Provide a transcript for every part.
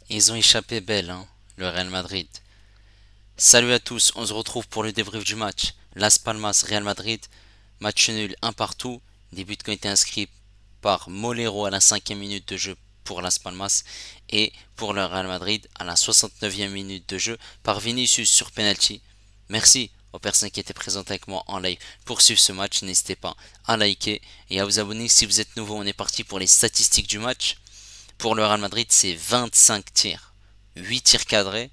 Ils ont échappé belle, hein, le Real Madrid. Salut à tous, on se retrouve pour le débrief du match. Las Palmas, Real Madrid, match nul, un partout. Des buts qui ont été inscrits par Molero à la 5e minute de jeu pour Las Palmas et pour le Real Madrid à la 69e minute de jeu par Vinicius sur penalty. Merci aux personnes qui étaient présentes avec moi en live pour suivre ce match. N'hésitez pas à liker et à vous abonner si vous êtes nouveau. On est parti pour les statistiques du match. Pour le Real Madrid, c'est 25 tirs, 8 tirs cadrés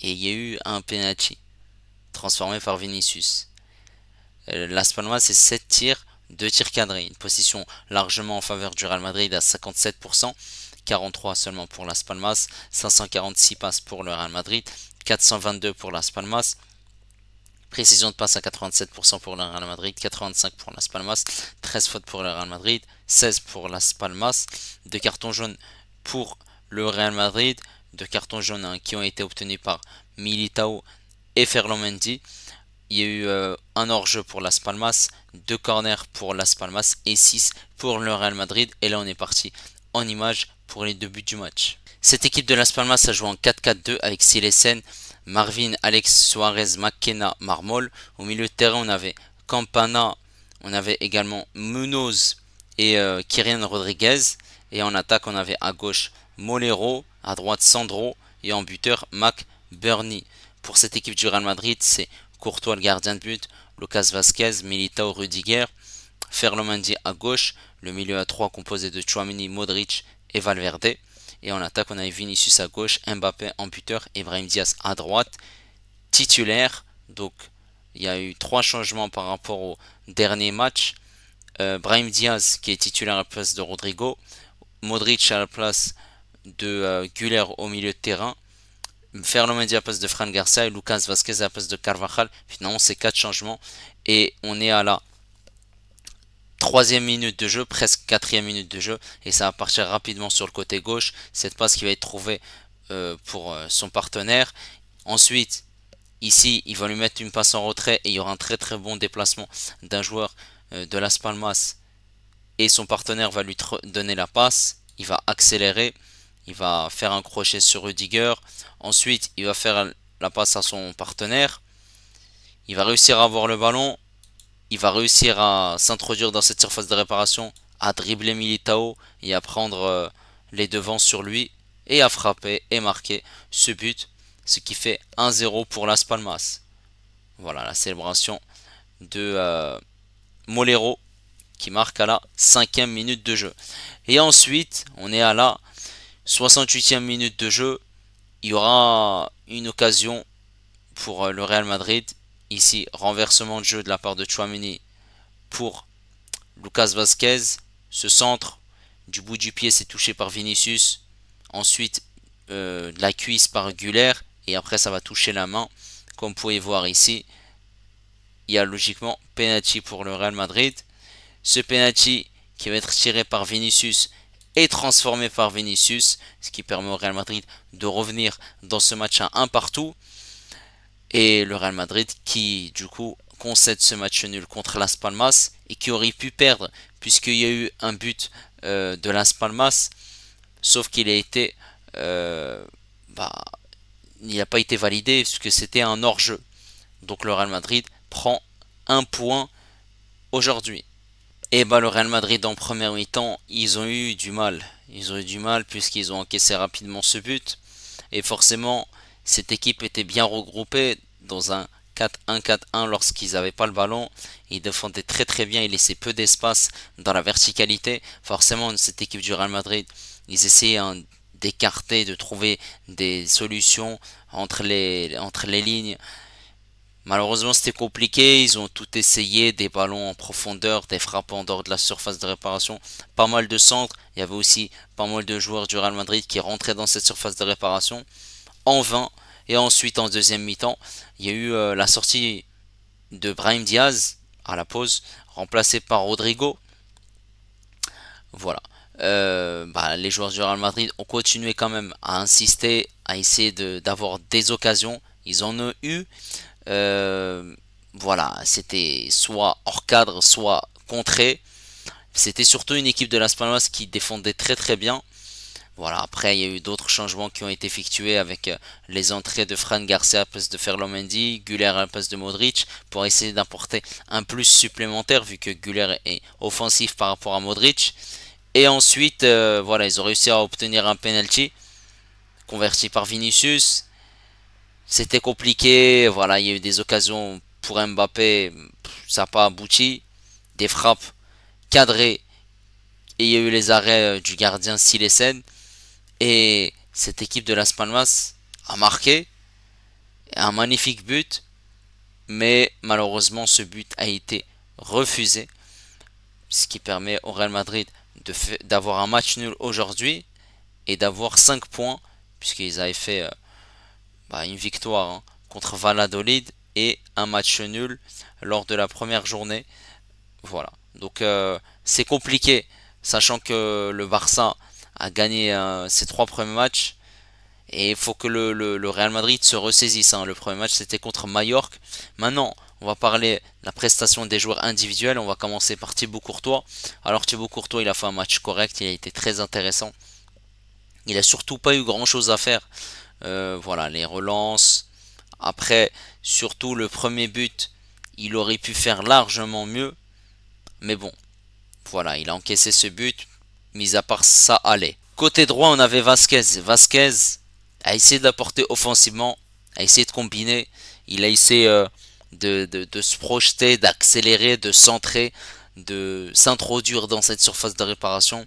et il y a eu un penalty transformé par Vinicius. Las Palmas, c'est 7 tirs, 2 tirs cadrés. Une position largement en faveur du Real Madrid à 57%, 43 seulement pour Las Palmas, 546 passes pour le Real Madrid, 422 pour Las Palmas. Précision de passe à 87% pour le Real Madrid, 85 pour Las Palmas, 13 fautes pour le Real Madrid, 16 pour Las Palmas, 2 cartons jaunes pour le Real Madrid, 2 cartons jaunes qui ont été obtenus par Militao et Ferland Mendy. Il y a eu un hors-jeu pour Las Palmas, 2 corners pour Las Palmas et 6 pour le Real Madrid. Et là on est parti en image pour les deux buts du match. Cette équipe de Las Palmas a joué en 4-4-2 avec Silesen, Marvin, Alex Suarez, McKenna, Marmol. Au milieu de terrain, on avait Campana, on avait également Munoz et Kyrian Rodriguez. Et en attaque, on avait à gauche Molero, à droite Sandro et en buteur McBurney. Pour cette équipe du Real Madrid, c'est Courtois le gardien de but, Lucas Vazquez, Militao, Rudiger, Ferland Mendy à gauche, le milieu à 3 composé de Tchouaméni, Modric et Valverde. Et en attaque, on avait Vinicius à gauche, Mbappé en buteur, Brahim Diaz à droite, titulaire. Donc, il y a eu 3 changements par rapport au dernier match. Brahim Diaz qui est titulaire à la place de Rodrigo, Modric à la place de Güler au milieu de terrain, Ferland Mendy à la place de Fran Garcia et Lucas Vazquez à la place de Carvajal. Finalement, c'est 4 changements. Et on est à la 3e minute de jeu, presque 4e minute de jeu, et ça va partir rapidement sur le côté gauche. Cette passe qui va être trouvée pour son partenaire. Ensuite, ici, il va lui mettre une passe en retrait et il y aura un très très bon déplacement d'un joueur de Las Palmas et son partenaire va lui donner la passe. Il va accélérer, il va faire un crochet sur Rudiger. Ensuite, il va faire la passe à son partenaire. Il va réussir à avoir le ballon. Il va réussir à s'introduire dans cette surface de réparation, à dribbler Militao et à prendre les devants sur lui et à frapper et marquer ce but, ce qui fait 1-0 pour Las Palmas. Voilà la célébration de Molero qui marque à la 5e minute de jeu. Et ensuite, on est à la 68e minute de jeu. Il y aura une occasion pour le Real Madrid. Ici, renversement de jeu de la part de Tchouaméni pour Lucas Vazquez. Ce centre du bout du pied, c'est touché par Vinicius. Ensuite, de la cuisse par Güler. Et après, ça va toucher la main. Comme vous pouvez voir ici, il y a logiquement penalty pour le Real Madrid. Ce penalty qui va être tiré par Vinicius est transformé par Vinicius, ce qui permet au Real Madrid de revenir dans ce match à un partout. Et le Real Madrid qui du coup concède ce match nul contre Las Palmas et qui aurait pu perdre puisqu'il y a eu un but de Las Palmas, sauf qu'il a été bah, il n'a pas été validé puisque c'était un hors-jeu. Donc le Real Madrid prend un point aujourd'hui. Et bah le Real Madrid en première mi-temps, ils ont eu du mal. Ils ont eu du mal puisqu'ils ont encaissé rapidement ce but. Et forcément, cette équipe était bien regroupée dans un 4-1-4-1 lorsqu'ils n'avaient pas le ballon. Ils défendaient très très bien, ils laissaient peu d'espace dans la verticalité. Forcément, cette équipe du Real Madrid, ils essayaient d'écarter, de trouver des solutions entre les lignes. Malheureusement, c'était compliqué. Ils ont tout essayé, des ballons en profondeur, des frappes en dehors de la surface de réparation, pas mal de centres. Il y avait aussi pas mal de joueurs du Real Madrid qui rentraient dans cette surface de réparation en vain. Et ensuite, en deuxième mi-temps, il y a eu la sortie de Brahim Diaz à la pause, remplacé par Rodrigo. Voilà. Les joueurs du Real Madrid ont continué quand même à insister, à essayer d'avoir des occasions. Ils en ont eu. Euh, voilà, c'était soit hors cadre, soit contré. C'était surtout une équipe de Las Palmas qui défendait très très bien. Voilà, après il y a eu d'autres changements qui ont été effectués avec les entrées de Fran Garcia à la place de Ferland Mendy, Güler à la place de Modric pour essayer d'apporter un plus supplémentaire vu que Güler est offensif par rapport à Modric. Et ensuite, voilà, ils ont réussi à obtenir un penalty converti par Vinicius. C'était compliqué, voilà, il y a eu des occasions pour Mbappé, ça n'a pas abouti. Des frappes cadrées et il y a eu les arrêts du gardien Silesen. Et cette équipe de Las Palmas a marqué un magnifique but, mais malheureusement ce but a été refusé, ce qui permet au Real Madrid d'avoir un match nul aujourd'hui et d'avoir 5 points, puisqu'ils avaient fait une victoire contre Valladolid et un match nul lors de la première journée. Voilà, donc c'est compliqué, sachant que le Barça a gagné ses 3 premiers matchs. Et il faut que le Real Madrid se ressaisisse. Le premier match, c'était contre Mallorca. Maintenant, on va parler de la prestation des joueurs individuels. On va commencer par Thibaut Courtois. Alors Thibaut Courtois, il a fait un match correct. Il a été très intéressant. Il a surtout pas eu grand-chose à faire. Voilà, les relances. Après, surtout le premier but, il aurait pu faire largement mieux. Mais bon, voilà, il a encaissé ce but. Mis à part ça, allait. Côté droit, on avait Vasquez. Vasquez a essayé de l'apporter offensivement, a essayé de combiner. Il a essayé de se projeter, d'accélérer, de centrer, de s'introduire dans cette surface de réparation.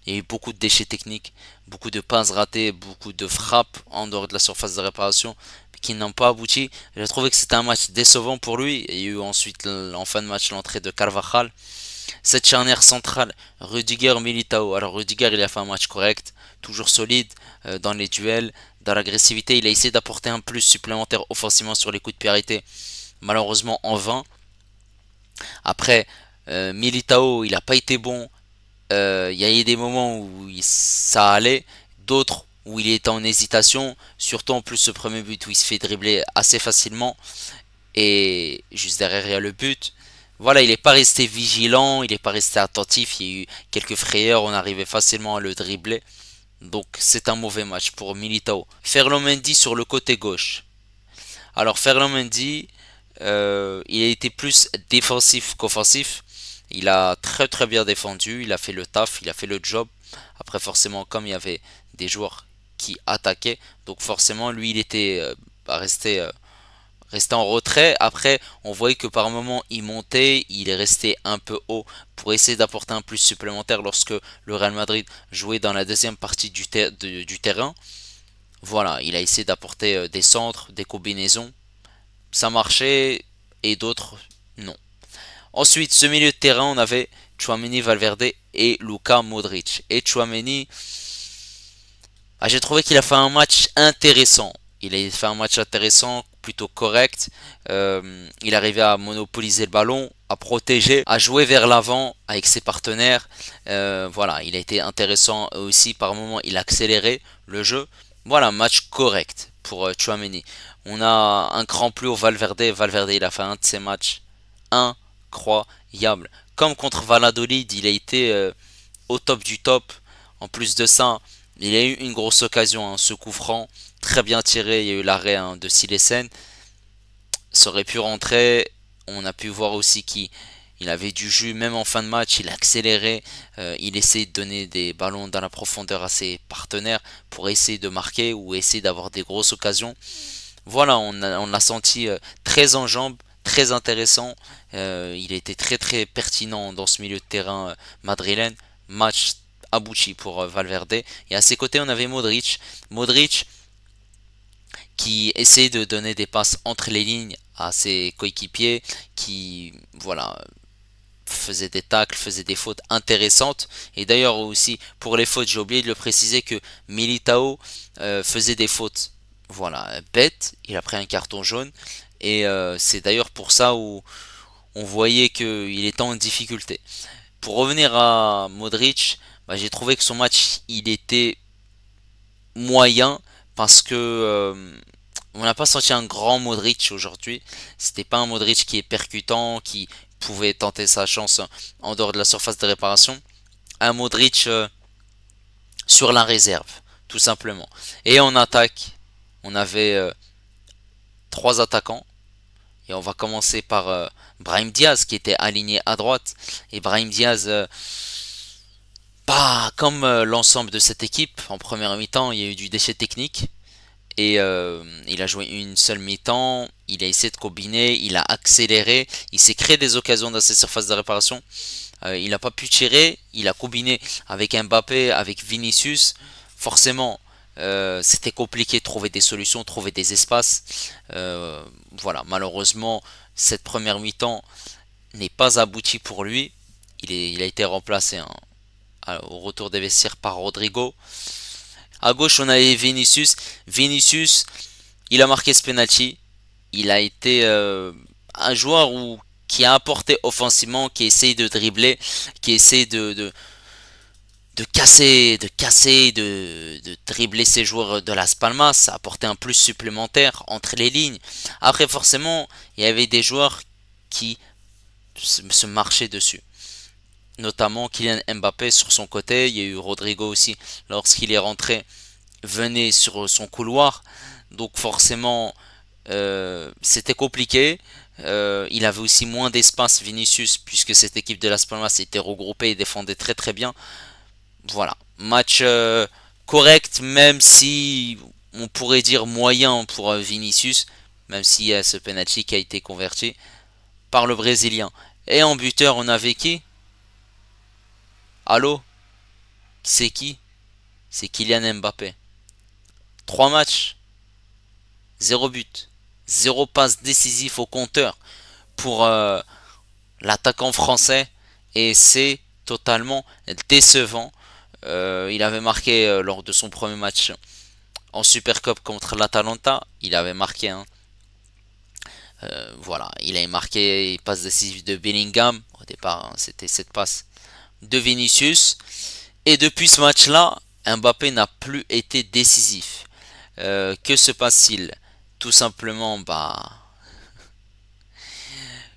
Il y a eu beaucoup de déchets techniques, beaucoup de passes ratées, beaucoup de frappes en dehors de la surface de réparation qui n'ont pas abouti. J'ai trouvé que c'était un match décevant pour lui. Il y a eu ensuite en fin de match l'entrée de Carvajal. Cette charnière centrale, Rudiger Militao. Alors Rudiger, il a fait un match correct, toujours solide dans les duels, dans l'agressivité. Il a essayé d'apporter un plus supplémentaire offensivement sur les coups de pied arrêtés, malheureusement en vain. Après, Militao, il n'a pas été bon. Il y a eu des moments où ça allait, d'autres où il était en hésitation, surtout en plus ce premier but où il se fait dribbler assez facilement et juste derrière il y a le but. Voilà, il n'est pas resté vigilant, il n'est pas resté attentif, il y a eu quelques frayeurs, on arrivait facilement à le dribbler. Donc c'est un mauvais match pour Militao. Ferland Mendy sur le côté gauche. Alors Ferland Mendy, il a été plus défensif qu'offensif. Il a très très bien défendu, il a fait le taf, il a fait le job. Après forcément comme il y avait des joueurs qui attaquaient, donc forcément lui il était resté en retrait. Après, on voyait que par moment il montait, il est resté un peu haut pour essayer d'apporter un plus supplémentaire lorsque le Real Madrid jouait dans la deuxième partie du terrain. Voilà, il a essayé d'apporter des centres, des combinaisons. Ça marchait et d'autres non. Ensuite, ce milieu de terrain, on avait Tchouaméni, Valverde et Luka Modric. Et Tchouaméni, j'ai trouvé qu'il a fait un match intéressant. Il a fait un match intéressant, plutôt correct. Il arrivait à monopoliser le ballon, à protéger, à jouer vers l'avant avec ses partenaires. Voilà, il a été intéressant aussi. Par moments, il a accéléré le jeu. Voilà, match correct pour Tchouaméni. On a un cran plus haut Valverde. Valverde, il a fait un de ses matchs incroyable. Comme contre Valladolid, il a été au top du top. En plus de ça, il a eu une grosse occasion, ce coup franc, très bien tiré. Il y a eu l'arrêt de Silesen. Ça aurait pu rentrer. On a pu voir aussi qu'il avait du jus, même en fin de match. Il a accéléré. Il essayait de donner des ballons dans la profondeur à ses partenaires pour essayer de marquer ou essayer d'avoir des grosses occasions. Voilà, on l'a senti très en jambes, très intéressant. Il était très très pertinent dans ce milieu de terrain madrilène. Match abouti pour Valverde. Et à ses côtés, on avait Modric. Modric qui essayait de donner des passes entre les lignes à ses coéquipiers, qui voilà faisait des tacles, faisait des fautes intéressantes. Et d'ailleurs aussi pour les fautes, j'ai oublié de le préciser que Militao faisait des fautes voilà bêtes. Il a pris un carton jaune et c'est d'ailleurs pour ça où on voyait qu'il était en difficulté. Pour revenir à Modric, j'ai trouvé que son match il était moyen parce que on n'a pas senti un grand Modric aujourd'hui. C'était pas un Modric qui est percutant, qui pouvait tenter sa chance en dehors de la surface de réparation. Un Modric sur la réserve, tout simplement. Et en attaque, on avait trois attaquants. Et on va commencer par Brahim Diaz qui était aligné à droite. Et Brahim Diaz, bah, comme l'ensemble de cette équipe, en première mi-temps, il y a eu du déchet technique. Et il a joué une seule mi-temps, il a essayé de combiner, il a accéléré, il s'est créé des occasions dans ses surfaces de réparation. Il n'a pas pu tirer, il a combiné avec Mbappé, avec Vinicius. Forcément, c'était compliqué de trouver des solutions, trouver des espaces. Voilà, malheureusement, cette première mi-temps n'est pas aboutie pour lui. Il a été remplacé au retour des vestiaires par Rodrigo. À gauche, on avait Vinicius. Vinicius, il a marqué ce penalty. Il a été un joueur qui a apporté offensivement, qui essaye de dribbler, qui essaye de dribbler ses joueurs de Las Palmas, ça a apporté un plus supplémentaire entre les lignes. Après, forcément, il y avait des joueurs qui se marchaient dessus. Notamment Kylian Mbappé sur son côté, il y a eu Rodrigo aussi lorsqu'il est rentré, venait sur son couloir. Donc forcément, c'était compliqué. Il avait aussi moins d'espace Vinicius puisque cette équipe de Las Palmas était regroupée et défendait très très bien. Voilà, match correct même si on pourrait dire moyen pour Vinicius, même s'il y a ce penalty qui a été converti par le Brésilien. Et en buteur on avait qui? Allô? C'est qui? C'est Kylian Mbappé. 3 matchs, 0 but, 0 passe décisif au compteur pour l'attaquant français et c'est totalement décevant. Il avait marqué lors de son premier match en Super Cup contre l'Atalanta. Il avait marqué voilà, il avait marqué passe décisive de Bellingham. Au départ, hein, c'était cette passe de Vinicius. Et depuis ce match-là, Mbappé n'a plus été décisif. Que se passe-t-il? Tout simplement, bah,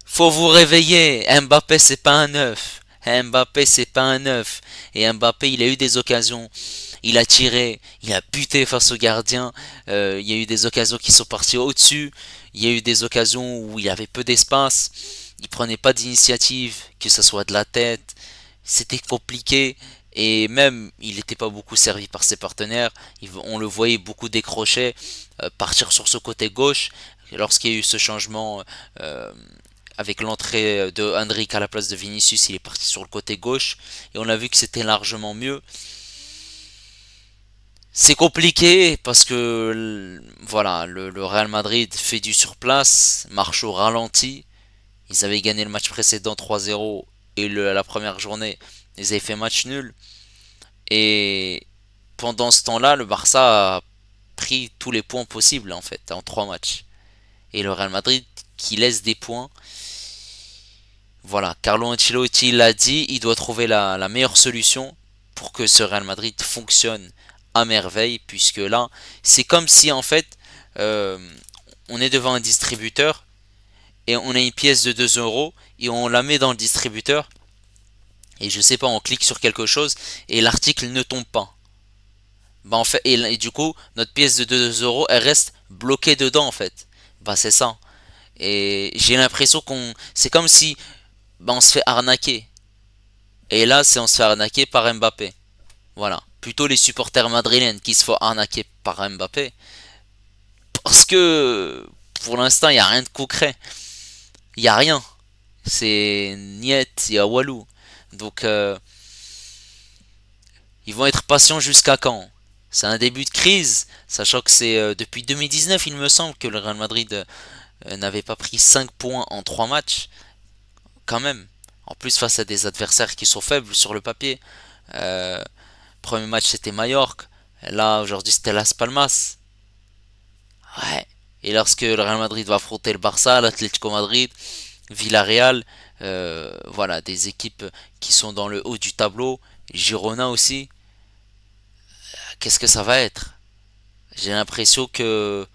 faut vous réveiller. Mbappé, c'est pas un neuf. Mbappé, c'est pas un neuf. Et Mbappé, il a eu des occasions. Il a tiré, il a buté face au gardien. Il y a eu des occasions qui sont parties au-dessus. Il y a eu des occasions où il y avait peu d'espace. Il prenait pas d'initiative, que ce soit de la tête. C'était compliqué. Et même, il n'était pas beaucoup servi par ses partenaires. On le voyait beaucoup décrocher, partir sur ce côté gauche. Lorsqu'il y a eu ce changement avec l'entrée de Hendrik à la place de Vinicius, il est parti sur le côté gauche. Et on a vu que c'était largement mieux. C'est compliqué parce que voilà, le Real Madrid fait du surplace, marche au ralenti. Ils avaient gagné le match précédent 3-0 et la première journée, ils avaient fait match nul. Et pendant ce temps-là, le Barça a pris tous les points possibles en fait en 3 matchs. Et le Real Madrid qui laisse des points. Voilà, Carlo Ancelotti l'a dit, il doit trouver la meilleure solution pour que ce Real Madrid fonctionne à merveille, puisque là, c'est comme si en fait, euh, on est devant un distributeur et on a une pièce de 2 euros et on la met dans le distributeur et je sais pas, on clique sur quelque chose et l'article ne tombe pas. Bah en fait, et du coup, notre pièce de 2 euros, elle reste bloquée dedans en fait. Bah c'est ça. Et j'ai l'impression c'est comme si bah, on se fait arnaquer. Et là, c'est on se fait arnaquer par Mbappé. Voilà. Plutôt les supporters madrilènes qui se font arnaquer par Mbappé. Parce que pour l'instant, il n'y a rien de concret. Il n'y a rien. C'est niet, il y a Walou. Donc, ils vont être patients jusqu'à quand? C'est un début de crise, sachant que c'est depuis 2019, il me semble, que le Real Madrid n'avait pas pris 5 points en 3 matchs. Quand même. En plus, face à des adversaires qui sont faibles sur le papier. Euh, Premier match, c'était Mallorca. Là, aujourd'hui, c'était Las Palmas. Ouais. Et lorsque le Real Madrid va affronter le Barça, l'Atlético Madrid, Villarreal, voilà, des équipes qui sont dans le haut du tableau, Girona aussi, qu'est-ce que ça va être? J'ai l'impression que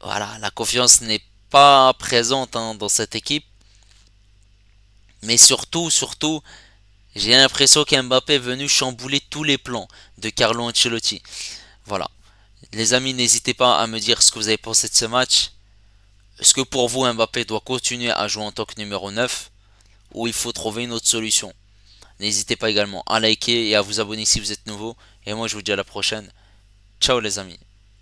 voilà, la confiance n'est pas présente hein, dans cette équipe, mais surtout, J'ai l'impression qu'Mbappé est venu chambouler tous les plans de Carlo Ancelotti. Voilà. Les amis, n'hésitez pas à me dire ce que vous avez pensé de ce match. Est-ce que pour vous, Mbappé doit continuer à jouer en tant que numéro 9 ou il faut trouver une autre solution? N'hésitez pas également à liker et à vous abonner si vous êtes nouveau. Et moi, je vous dis à la prochaine. Ciao les amis.